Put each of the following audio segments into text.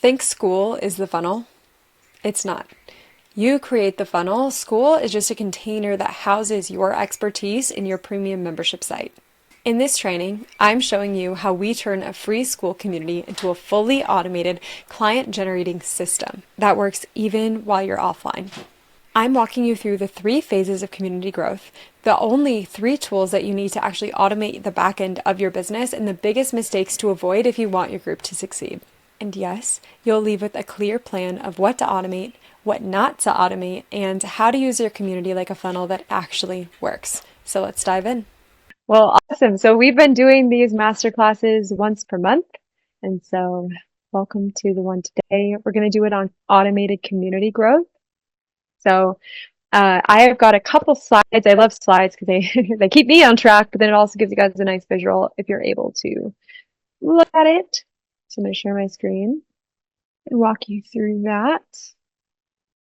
Think Skool is the funnel. It's not. You create the funnel. Skool is just a container that houses your expertise in your premium membership site. In this training, I'm showing you how we turn a free Skool community into a fully automated client generating system that works even while you're offline. I'm walking you through the 3 phases of community growth, the only 3 tools that you need to actually automate the back end of your business, and the biggest mistakes to avoid if you want your group to succeed. And yes, you'll leave with a clear plan of what to automate, what not to automate, and how to use your community like a funnel that actually works. So let's dive in. Well, awesome. So we've been doing these master classes once per month. And so welcome to the one today. We're going to do it on automated community growth. So I have got a couple slides. I love slides because they keep me on track, but then it also gives you guys a nice visual if you're able to look at it. So I'm going to share my screen and walk you through that.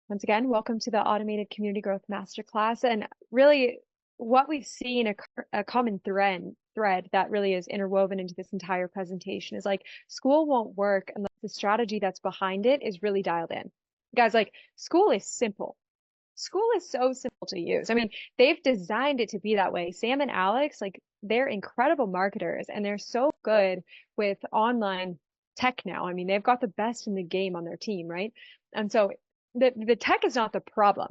Once again, welcome to the Automated Community Growth Masterclass. And really, what we've seen, a common thread that really is interwoven into this entire presentation is like Skool won't work unless the strategy that's behind it is really dialed in. Guys, like Skool is simple. Skool is so simple to use. I mean, they've designed it to be that way. Sam and Alex, like, they're incredible marketers and they're so good with online tech now. I mean, they've got the best in the game on their team, right? And so the tech is not the problem.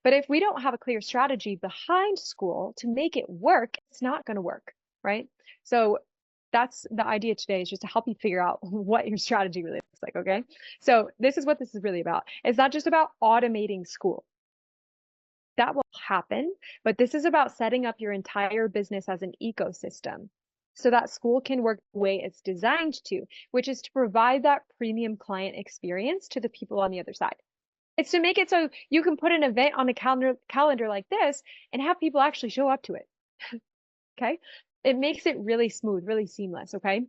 But if we don't have a clear strategy behind Skool to make it work, it's not going to work, right? So that's the idea today, is just to help you figure out what your strategy really looks like, okay? So this is what this is really about. It's not just about automating Skool. That will happen, but this is about setting up your entire business as an ecosystem so that Skool can work the way it's designed to, which is to provide that premium client experience to the people on the other side. It's to make it so you can put an event on a calendar like this and have people actually show up to it. Okay? It makes it really smooth, really seamless, okay?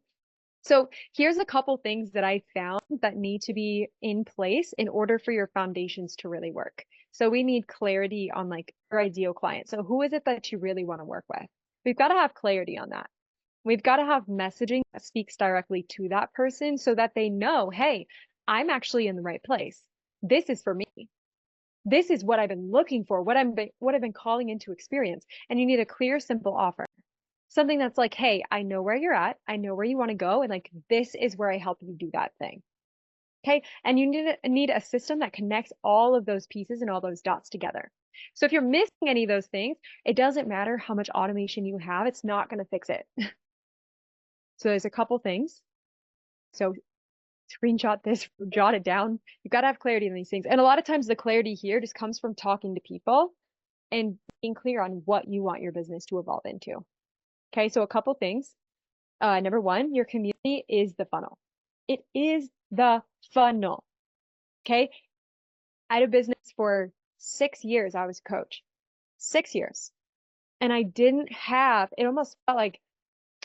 So here's a couple things that I found that need to be in place in order for your foundations to really work. So we need clarity on like your ideal client. So who is it that you really want to work with? We've got to have clarity on that. We've got to have messaging that speaks directly to that person so that they know, hey, I'm actually in the right place. This is for me. This is what I've been looking for, what I've been calling into experience. And you need a clear, simple offer. Something that's like, hey, I know where you're at. I know where you want to go. And like, this is where I help you do that thing. Okay. And you need a system that connects all of those pieces and all those dots together. So if you're missing any of those things, it doesn't matter how much automation you have. It's not going to fix it. So there's a couple things. So screenshot this, jot it down. You've got to have clarity in these things. And a lot of times the clarity here just comes from talking to people and being clear on what you want your business to evolve into. Okay, so a couple things. Number one, your community is the funnel. It is the funnel. Okay. I had a business for 6 years. I was a coach, 6 years. And I didn't have, it almost felt like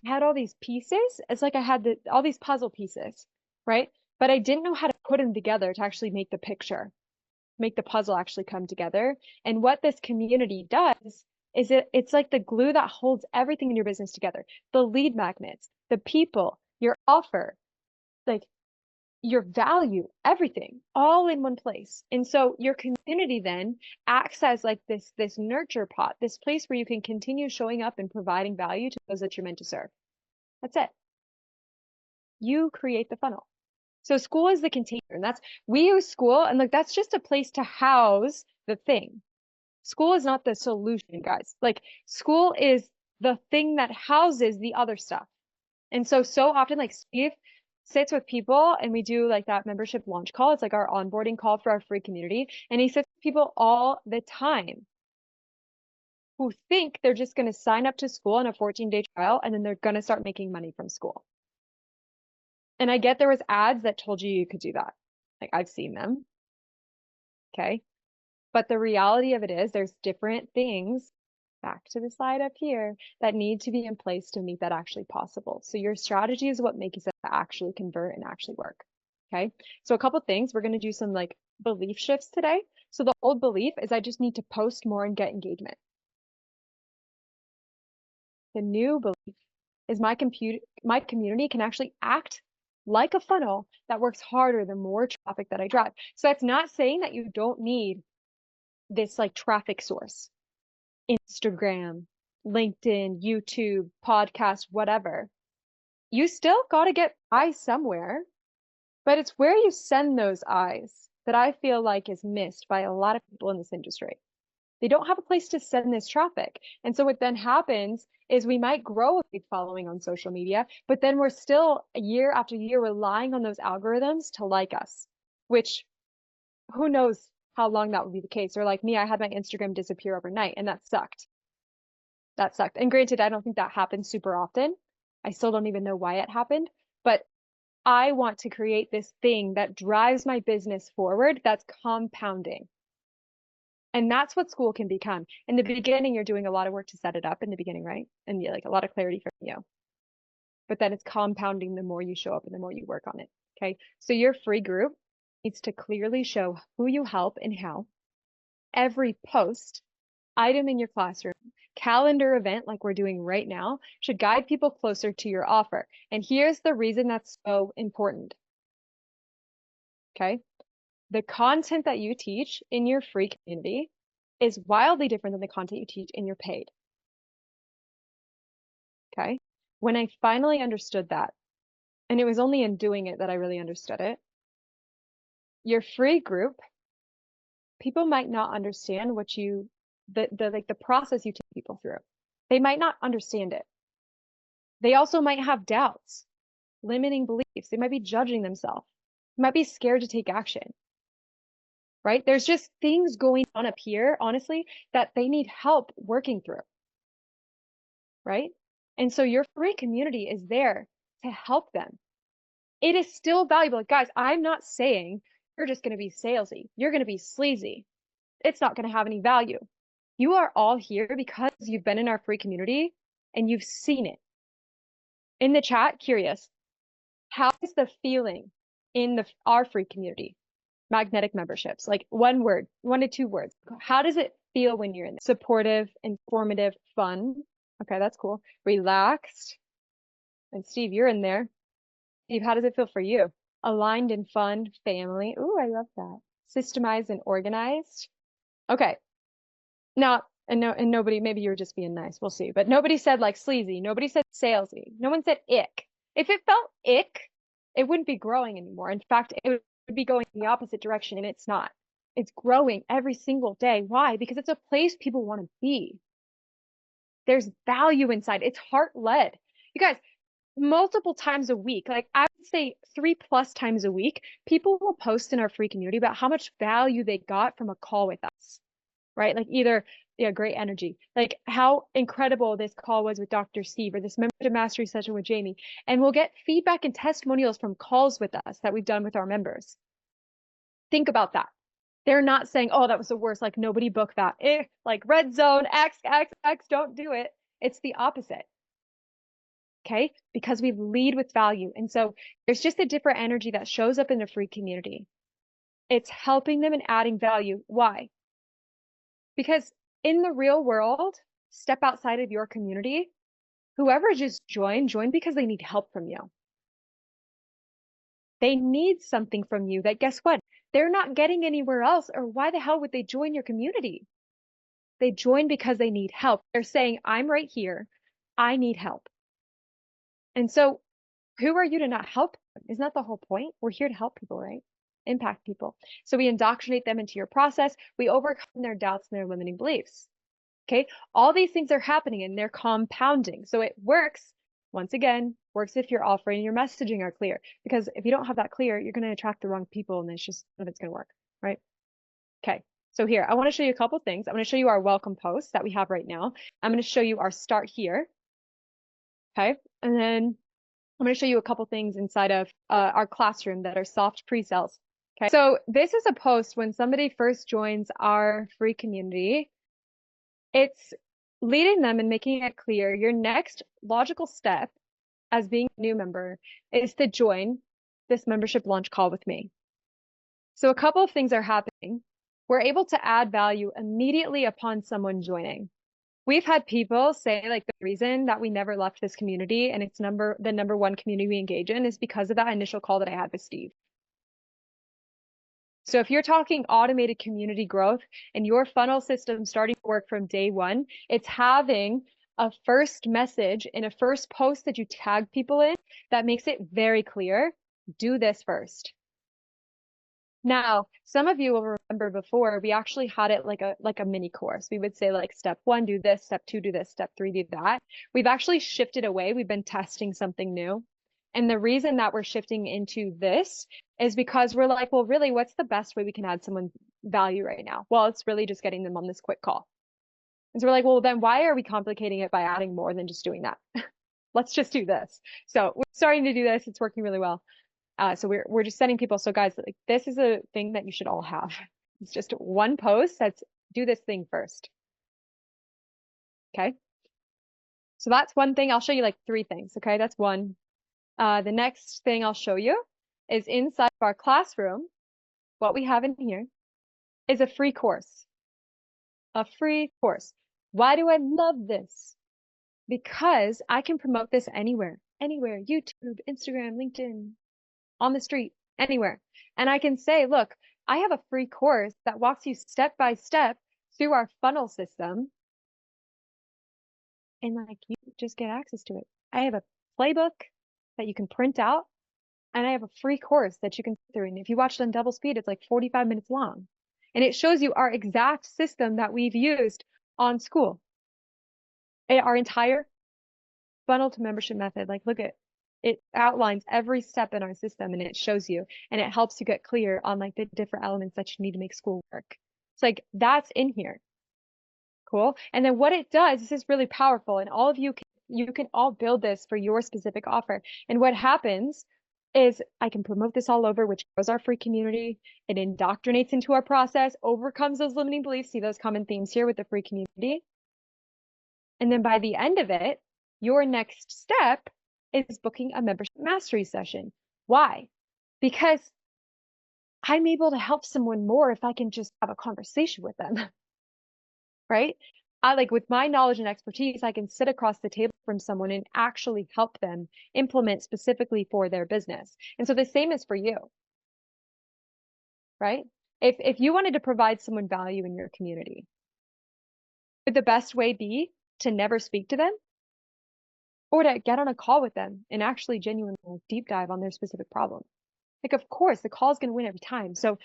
I had all these pieces. It's like I had all these puzzle pieces, right? But I didn't know how to put them together to actually make the picture, make the puzzle actually come together. And what this community does is it's like the glue that holds everything in your business together. The lead magnets, the people, your offer, like your value, everything all in one place. And so your community then acts as like this nurture pot, this place where you can continue showing up and providing value to those that you're meant to serve. That's it. You create the funnel. So Skool is the container, and we use Skool, and like that's just a place to house the thing. Skool is not the solution, guys. Like Skool is the thing that houses the other stuff. And so often, like Steve sits with people and we do like that membership launch call. It's like our onboarding call for our free community. And he sits with people all the time who think they're just going to sign up to Skool on a 14-day trial and then they're going to start making money from Skool. And I get there was ads that told you could do that. Like I've seen them. Okay. But the reality of it is there's different things, back to the slide up here, that need to be in place to make that actually possible. So your strategy is what makes it actually convert and actually work. Okay. So a couple things, we're going to do some like belief shifts today. So the old belief is I just need to post more and get engagement. The new belief is my community can actually act like a funnel that works harder the more traffic that I drive. So that's not saying that you don't need this like traffic source, Instagram, LinkedIn, YouTube, podcast, whatever. You still got to get eyes somewhere, but it's where you send those eyes that I feel like is missed by a lot of people in this industry. They don't have a place to send this traffic. And so what then happens is we might grow a big following on social media, but then we're still year after year relying on those algorithms to like us, which who knows how long that would be the case. Or like me, I had my Instagram disappear overnight and that sucked. That sucked. And granted, I don't think that happens super often. I still don't even know why it happened, but I want to create this thing that drives my business forward that's compounding. And that's what Skool can become. In the beginning, you're doing a lot of work to set it up in the beginning, right? And like a lot of clarity from you. But then it's compounding the more you show up and the more you work on it. Okay. So your free group needs to clearly show who you help and how. Every post, item in your classroom, calendar event like we're doing right now should guide people closer to your offer. And here's the reason that's so important. Okay. The content that you teach in your free community is wildly different than the content you teach in your paid. Okay. When I finally understood that, and it was only in doing it that I really understood it, your free group, people might not understand what you, the process you take people through. They might not understand it. They also might have doubts, limiting beliefs. They might be judging themselves. They might be scared to take action. Right? There's just things going on up here, honestly, that they need help working through. Right? And so your free community is there to help them. It is still valuable. Guys, I'm not saying you're just going to be salesy. You're going to be sleazy. It's not going to have any value. You are all here because you've been in our free community and you've seen it. In the chat, curious, how is the feeling in our free community? Magnetic memberships, like one word, 1 to 2 words. How does it feel when you're in there? Supportive, informative, fun. Okay, that's cool. Relaxed. And Steve, you're in there. Steve, how does it feel for you? Aligned and fun, family. Ooh, I love that. Systemized and organized. Okay. Now, and nobody, maybe you were just being nice. We'll see. But nobody said like sleazy. Nobody said salesy. No one said ick. If it felt ick, it wouldn't be growing anymore. In fact, it would be going the opposite direction, and it's not. It's growing every single day. Why? Because it's a place people want to be. There's value inside. It's heart-led. You guys, multiple times a week, like I would say 3+ times a week, people will post in our free community about how much value they got from a call with us, right? Like either, yeah, great energy, like how incredible this call was with Dr. Steve or this membership mastery session with Jamie. And we'll get feedback and testimonials from calls with us that we've done with our members. Think about that. They're not saying, oh, that was the worst. Like nobody booked that. Like red zone, X, don't do it. It's the opposite. Okay, because we lead with value. And so there's just a different energy that shows up in the free community. It's helping them and adding value. Why? Because in the real world, step outside of your community, whoever just joined because they need help from you. They need something from you that, guess what? They're not getting anywhere else, or why the hell would they join your community? They join because they need help. They're saying, I'm right here. I need help. And so who are you to not help them? Isn't that the whole point? We're here to help people, right? Impact people. So we indoctrinate them into your process. We overcome their doubts and their limiting beliefs. Okay. All these things are happening and they're compounding. So it works, once again, works if your offering and your messaging are clear. Because if you don't have that clear, you're going to attract the wrong people and it's just none of it's going to work, right? Okay. So here, I want to show you a couple things. I'm going to show you our welcome post that we have right now. I'm going to show you our start here. Okay. And then I'm going to show you a couple things inside of our classroom that are soft pre-sales. Okay, so this is a post when somebody first joins our free community. It's leading them and making it clear your next logical step as being a new member is to join this membership launch call with me. So a couple of things are happening. We're able to add value immediately upon someone joining. We've had people say like the reason that we never left this community and it's the number one community we engage in is because of that initial call that I had with Steve. So if you're talking automated community growth and your funnel system starting to work from day one, it's having a first message in a first post that you tag people in that makes it very clear, do this first. Now, some of you will remember before we actually had it like a mini course. We would say like step 1, do this, step 2, do this, step 3, do that. We've actually shifted away. We've been testing something new. And the reason that we're shifting into this is because we're like, well, really, what's the best way we can add someone value right now? Well, it's really just getting them on this quick call. And so we're like, well, then why are we complicating it by adding more than just doing that? Let's just do this. So we're starting to do this. It's working really well. So we're just sending people. So guys, like this is a thing that you should all have. It's just one post that's do this thing first. Okay. So that's one thing. I'll show you like 3 things. Okay. That's one. The next thing I'll show you is inside of our classroom. What we have in here is a free course. A free course. Why do I love this? Because I can promote this anywhere, YouTube, Instagram, LinkedIn, on the street, anywhere. And I can say, look, I have a free course that walks you step by step through our funnel system. And like, you just get access to it. I have a playbook that you can print out, and I have a free course that you can go through. And if you watch it on double speed, it's like 45 minutes long. And it shows you our exact system that we've used on Skool. Our entire funnel to membership method. Like, look at it outlines every step in our system and it shows you and it helps you get clear on like the different elements that you need to make Skool work. It's like that's in here. Cool. And then what it does, this is really powerful, and all of you can all build this for your specific offer. And what happens is I can promote this all over, which grows our free community. It indoctrinates into our process, overcomes those limiting beliefs. See those common themes here with the free community. And then by the end of it, your next step is booking a membership mastery session. Why? Because I'm able to help someone more if I can just have a conversation with them, right? I like with my knowledge and expertise, I can sit across the table from someone and actually help them implement specifically for their business. And so the same is for you, right? If you wanted to provide someone value in your community, would the best way be to never speak to them? Or to get on a call with them and actually genuinely deep dive on their specific problem? Like, of course, the call is going to win every time. So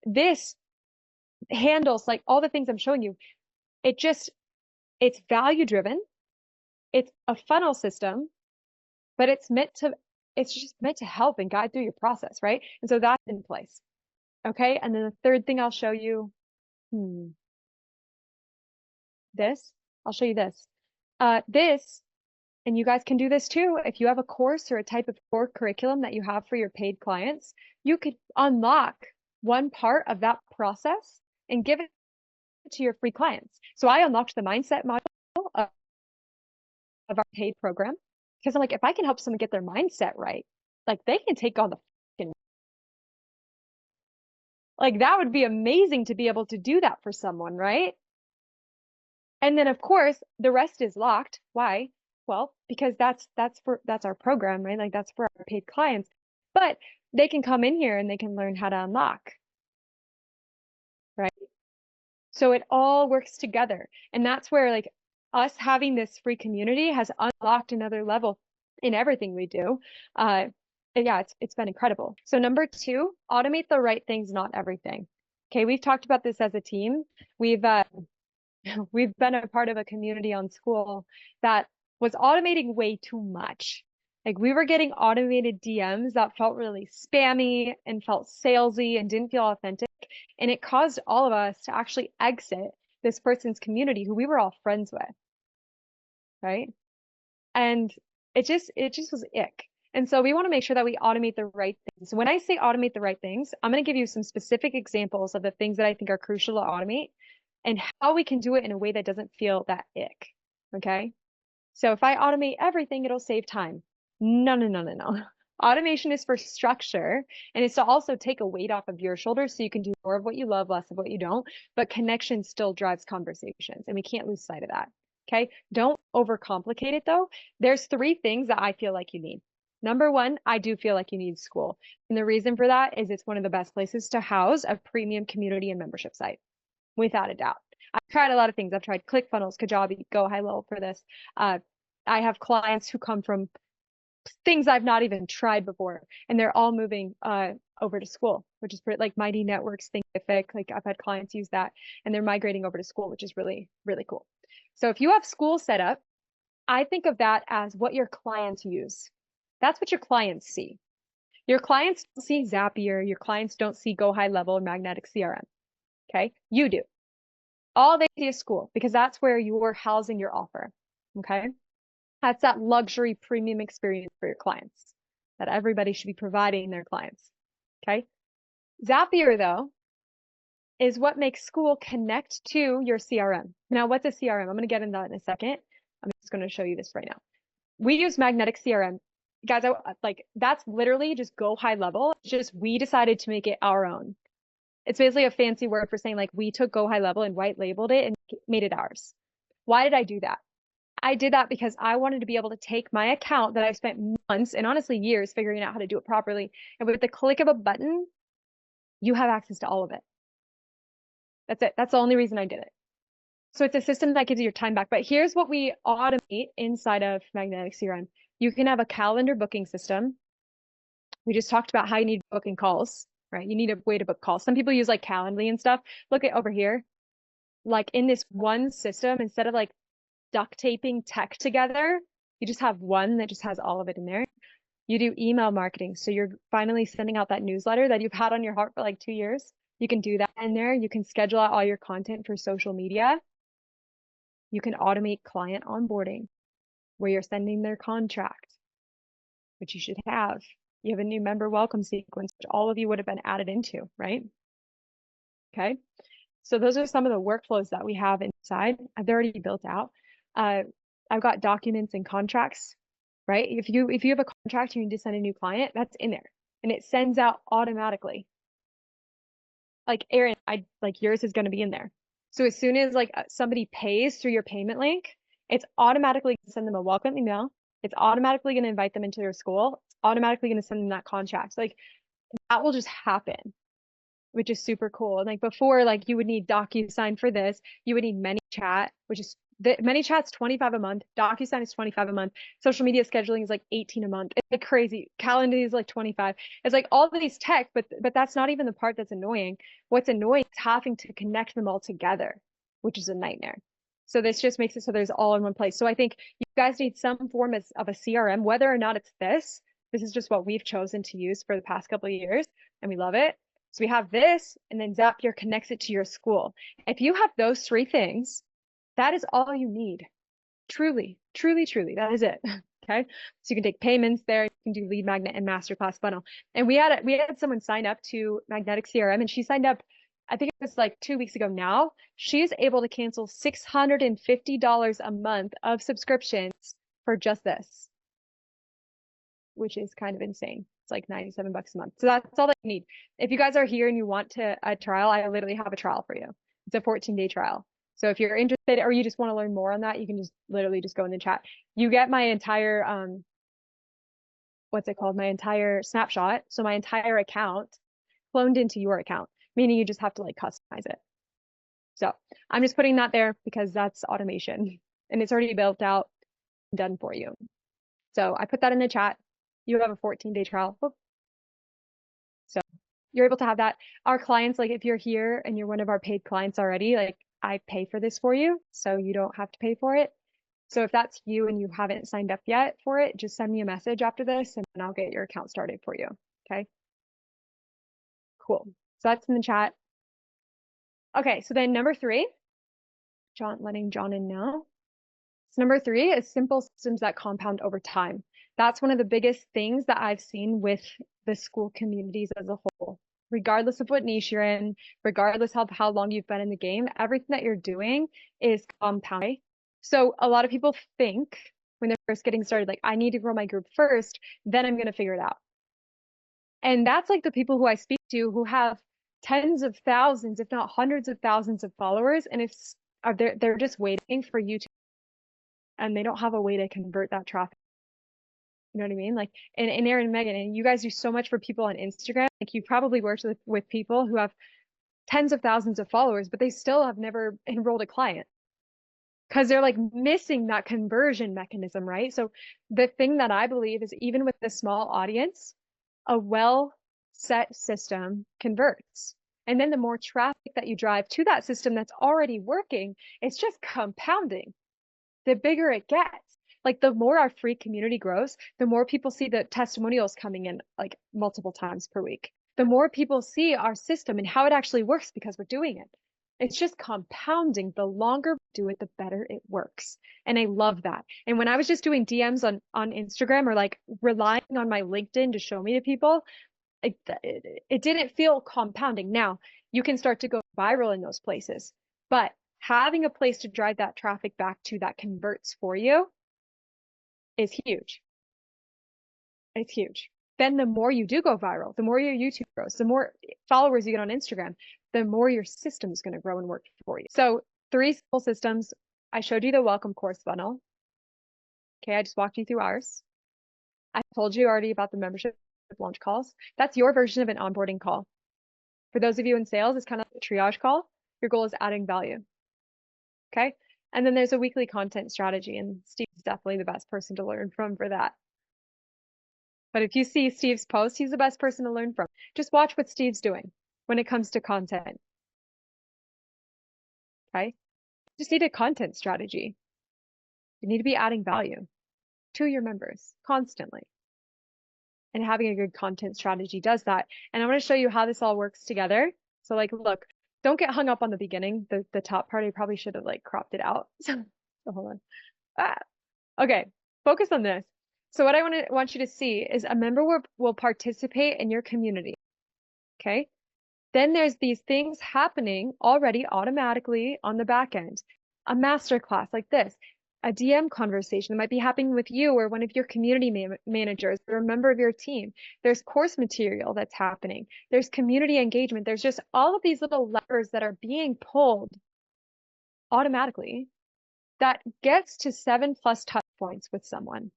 this handles like all the things I'm showing you. It's value driven. It's a funnel system, but it's just meant to help and guide through your process, right? And so that's in place. Okay. And then the third thing I'll show you, I'll show you this. And you guys can do this too. If you have a course or a type of core curriculum that you have for your paid clients, you could unlock one part of that process and give it to your free clients. So I unlocked the mindset module of our paid program because I'm like, if I can help someone get their mindset right, like they can take on the like that would be amazing to be able to do that for someone, right? And then of course the rest is locked. Why? Well, because that's our program, right? Like that's for our paid clients, but they can come in here and they can learn how to unlock, right? So it all works together. And that's where like us having this free community has unlocked another level in everything we do. Yeah, it's been incredible. So number 2, automate the right things, not everything. Okay, we've talked about this as a team. We've been a part of a community on Skool that was automating way too much. Like we were getting automated DMs that felt really spammy and felt salesy and didn't feel authentic. And it caused all of us to actually exit this person's community who we were all friends with, right? And it just was ick. And so we want to make sure that we automate the right things. So when I say automate the right things, I'm going to give you some specific examples of the things that I think are crucial to automate and how we can do it in a way that doesn't feel that ick. Okay. So if I automate everything, it'll save time. No. Automation is for structure, and it's to also take a weight off of your shoulders so you can do more of what you love, less of what you don't. But connection still drives conversations, and we can't lose sight of that. Okay. Don't overcomplicate it though. There's three things that I feel like you need. Number one, I do feel like you need Skool. And the reason for that is it's one of the best places to house a premium community and membership site, without a doubt. I've tried a lot of things. I've tried ClickFunnels, Kajabi, Go High Level for this. I have clients who come from things I've not even tried before, and they're all moving over to Skool, which is pretty, like Mighty Networks, Thinkific. Like I've had clients use that, and they're migrating over to Skool, which is really, really cool. So if you have Skool set up, I think of that as what your clients use. That's what your clients see. Your clients don't see Zapier. Your clients don't see Go High Level or Magnetic CRM. Okay, you do. All they see is Skool because that's where you're housing your offer. Okay, that's that luxury premium experience for your clients that everybody should be providing their clients. Okay, Zapier though is what makes Skool connect to your CRM. Now, what's a CRM? I'm going to get into that in a second. I'm just going to show you this right now. We use Magnetic CRM. Guys, that's literally just Go High Level. It's just we decided to make it our own. It's basically a fancy word for saying like we took Go High Level and white labeled it and made it ours. Why did I do that? I did that because I wanted to be able to take my account that I've spent months and honestly years figuring out how to do it properly. And with the click of a button, you have access to all of it. That's it. That's the only reason I did it. So it's a system that gives you your time back. But here's what we automate inside of Magnetic CRM. You can have a calendar booking system. We just talked about how you need booking calls, right? You need a way to book calls. Some people use like Calendly and stuff. Look at over here. Like in this one system, instead of like duct taping tech together, you just have one that just has all of it in there. You do email marketing. So you're finally sending out that newsletter that you've had on your heart for like 2 years. You can do that in there. You can schedule out all your content for social media. You can automate client onboarding where you're sending their contract, which you should have. You have a new member welcome sequence, which all of you would have been added into, right? Okay. So those are some of the workflows that we have inside. They're already built out. I've got documents and contracts, right? If you have a contract, you need to send a new client, that's in there. And it sends out automatically. Like Aaron, like yours is going to be in there. So as soon as like somebody pays through your payment link, it's automatically going to send them a welcome email. It's automatically going to invite them into their Skool. It's automatically going to send them that contract. Like that will just happen, which is super cool. And like before, like you would need DocuSign for this. You would need ManyChat, which is ManyChat's $25 a month. DocuSign is $25 a month. Social media scheduling is like $18 a month. It's like crazy. Calendly is like $25. It's like all of these tech, but that's not even the part that's annoying. What's annoying is having to connect them all together, which is a nightmare. So this just makes it so there's all in one place. So I think you guys need some form of a CRM, whether or not it's this. This is just what we've chosen to use for the past couple of years, and we love it. So we have this, and then Zapier connects it to your Skool. If you have those three things, that is all you need. Truly, truly, truly, that is it. Okay. So you can take payments there. You can do lead magnet and masterclass funnel. And we had someone sign up to Magnetic CRM, and she signed up, I think it was like 2 weeks ago now. She is able to cancel $650 a month of subscriptions for just this, which is kind of insane. It's like $97 a month. So that's all that you need. If you guys are here and you want a trial, I literally have a trial for you. It's a 14-day trial. So if you're interested or you just want to learn more on that, you can just literally just go in the chat. You get my entire, what's it called? My entire snapshot. So my entire account cloned into your account, meaning you just have to like customize it. So I'm just putting that there because that's automation and it's already built out and done for you. So I put that in the chat. You have a 14-day trial. So you're able to have that. Our clients, like if you're here and you're one of our paid clients already, like I pay for this for you, so you don't have to pay for it. So if that's you and you haven't signed up yet for it, just send me a message after this and then I'll get your account started for you. Okay. Cool. So that's in the chat. Okay. So then number 3, letting John in now. So number 3 is simple systems that compound over time. That's one of the biggest things that I've seen with the Skool communities as a whole. Regardless of what niche you're in, regardless of how long you've been in the game, everything that you're doing is compounding. So a lot of people think when they're first getting started, like, I need to grow my group first, then I'm going to figure it out. And that's like the people who I speak to who have tens of thousands, if not hundreds of thousands of followers. And they're just waiting for you to and they don't have a way to convert that traffic. You know what I mean? Like, and Aaron and Megan, and you guys do so much for people on Instagram. Like, you probably worked with people who have tens of thousands of followers, but they still have never enrolled a client because they're like missing that conversion mechanism, right? So the thing that I believe is even with a small audience, a well set system converts. And then the more traffic that you drive to that system that's already working, it's just compounding. The bigger it gets. Like the more our free community grows, the more people see the testimonials coming in like multiple times per week. The more people see our system and how it actually works because we're doing it. It's just compounding. The longer we do it, the better it works. And I love that. And when I was just doing DMs on Instagram or like relying on my LinkedIn to show me to people, it didn't feel compounding. Now you can start to go viral in those places, but having a place to drive that traffic back to that converts for you is huge. It's huge. Then the more you do go viral, the more your YouTube grows, the more followers you get on Instagram, the more your system is going to grow and work for you. So 3 simple systems. I showed you the welcome course funnel. Okay, I just walked you through ours. I told you already about the membership launch calls. That's your version of an onboarding call. For those of you in sales, it's kind of a triage call. Your goal is adding value. Okay. And then there's a weekly content strategy, and Steve's definitely the best person to learn from for that. But if you see Steve's post, he's the best person to learn from. Just watch what Steve's doing when it comes to content. Okay. You just need a content strategy. You need to be adding value to your members constantly. And having a good content strategy does that. And I want to show you how this all works together. So like, look, don't get hung up on the beginning. The top part, I probably should have like cropped it out. So hold on. Okay, focus on this. So what I want you to see is a member will participate in your community. Okay. Then there's these things happening already automatically on the back end. A masterclass like this, a DM conversation that might be happening with you or one of your community managers or a member of your team. There's course material that's happening. There's community engagement. There's just all of these little levers that are being pulled automatically that gets to 7+ touch points with someone.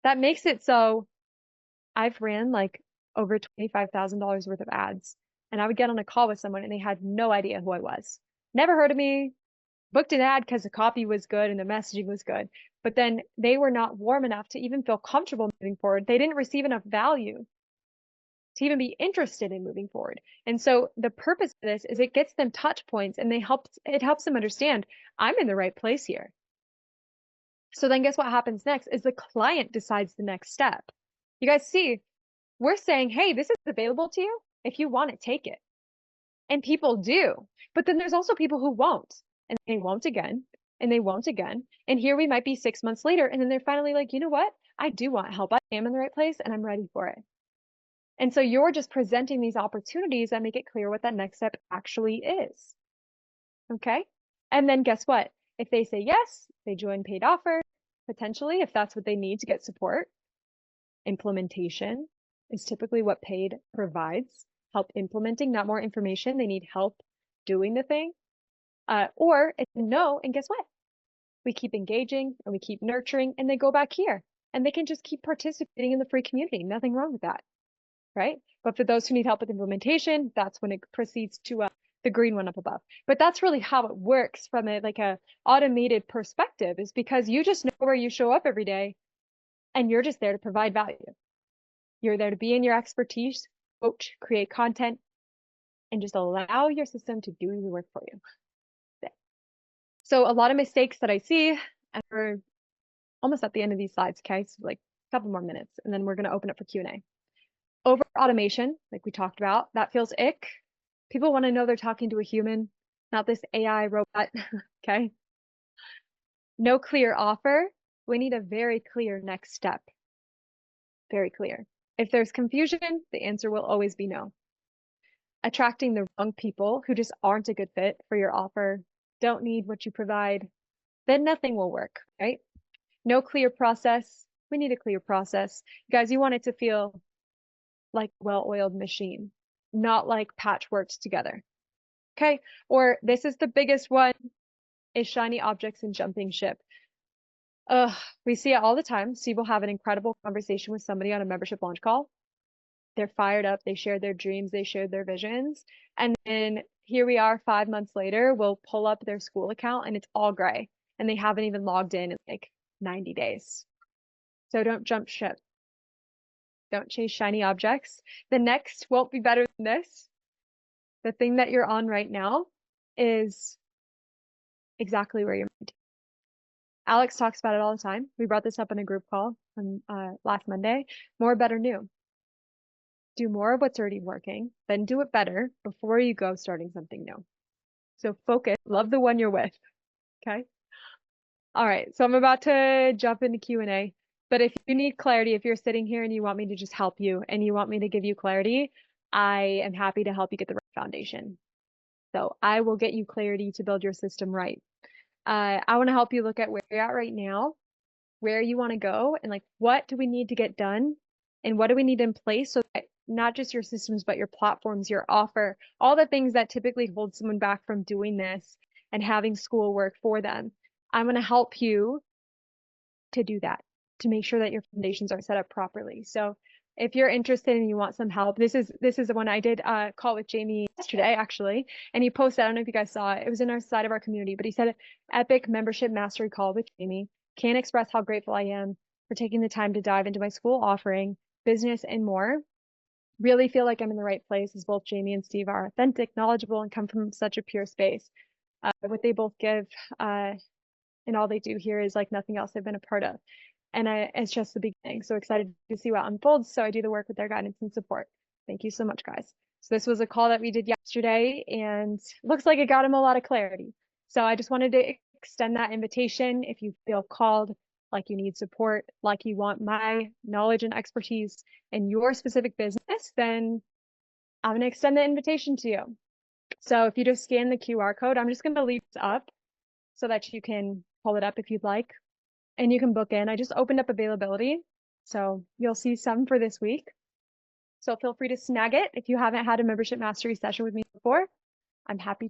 That makes it so I've ran like over $25,000 worth of ads, and I would get on a call with someone and they had no idea who I was. Never heard of me, booked an ad because the copy was good and the messaging was good, but then they were not warm enough to even feel comfortable moving forward. They didn't receive enough value to even be interested in moving forward. And so the purpose of this is it gets them touch points, and it helps them understand I'm in the right place here. So then guess what happens next is the client decides the next step. You guys see, we're saying, hey, this is available to you. If you want it, take it. And people do. But then there's also people who won't. And they won't again. And they won't again. And here we might be 6 months later. And then they're finally like, you know what? I do want help. I am in the right place and I'm ready for it. And so you're just presenting these opportunities that make it clear what that next step actually is. Okay? And then guess what? If they say yes, they join paid offer, potentially, if that's what they need to get support. Implementation is typically what paid provides. Help implementing, not more information. They need help doing the thing. Or it's no, and guess what? We keep engaging and we keep nurturing, and they go back here and they can just keep participating in the free community. Nothing wrong with that, right? But for those who need help with implementation, that's when it proceeds to the green one up above. But that's really how it works from a automated perspective, is because you just know where you show up every day and you're just there to provide value. You're there to be in your expertise, coach, create content, and just allow your system to do the work for you. So a lot of mistakes that I see, and we're almost at the end of these slides, okay? So like a couple more minutes, and then we're going to open up for Q&A. Over automation, like we talked about, that feels ick. People want to know they're talking to a human, not this AI robot, okay? No clear offer. We need a very clear next step. Very clear. If there's confusion, the answer will always be no. Attracting the wrong people who just aren't a good fit for your offer, don't need what you provide, then nothing will work, right? No clear process. We need a clear process. Guys, you want it to feel like a well-oiled machine, not like patchworked together, okay? Or this is the biggest one, is shiny objects and jumping ship. Ugh, we see it all the time. Steve will have an incredible conversation with somebody on a membership launch call. They're fired up. They shared their dreams. They shared their visions. And then here we are 5 months later, we'll pull up their Skool account and it's all gray and they haven't even logged in like 90 days. So don't jump ship. Don't chase shiny objects. The next won't be better than this. The thing that you're on right now is exactly where you're meant to. Alex talks about it all the time. We brought this up in a group call on last Monday. More, better, new. Do more of what's already working, then do it better before you go starting something new. So focus, love the one you're with. Okay. All right. So I'm about to jump into Q&A, but if you need clarity, if you're sitting here and you want me to just help you and you want me to give you clarity, I am happy to help you get the right foundation. So I will get you clarity to build your system right. I want to help you look at where you're at right now, where you want to go, and like what do we need to get done and what do we need in place so that not just your systems, but your platforms, your offer, all the things that typically hold someone back from doing this and having Skool work for them. I'm going to help you to do that, to make sure that your foundations are set up properly. So if you're interested and you want some help, this is the one I did call with Jamie yesterday, actually. And he posted, I don't know if you guys saw it. It was in our side of our community, but he said epic membership mastery call with Jamie. Can't express how grateful I am for taking the time to dive into my Skool offering, business, and more. Really feel like I'm in the right place, as both Jamie and Steve are authentic, knowledgeable, and come from such a pure space. What they both give and all they do here is like nothing else they've been a part of. And it's just the beginning. So excited to see what unfolds. So I do the work with their guidance and support. Thank you so much, guys. So this was a call that we did yesterday and looks like it got him a lot of clarity. So I just wanted to extend that invitation. If you feel called, like you need support, like you want my knowledge and expertise in your specific business, then I'm going to extend the invitation to you. So if you just scan the QR code, I'm just going to leave this up so that you can pull it up if you'd like. And you can book in. I just opened up availability. So you'll see some for this week. So feel free to snag it if you haven't had a membership mastery session with me before. I'm happy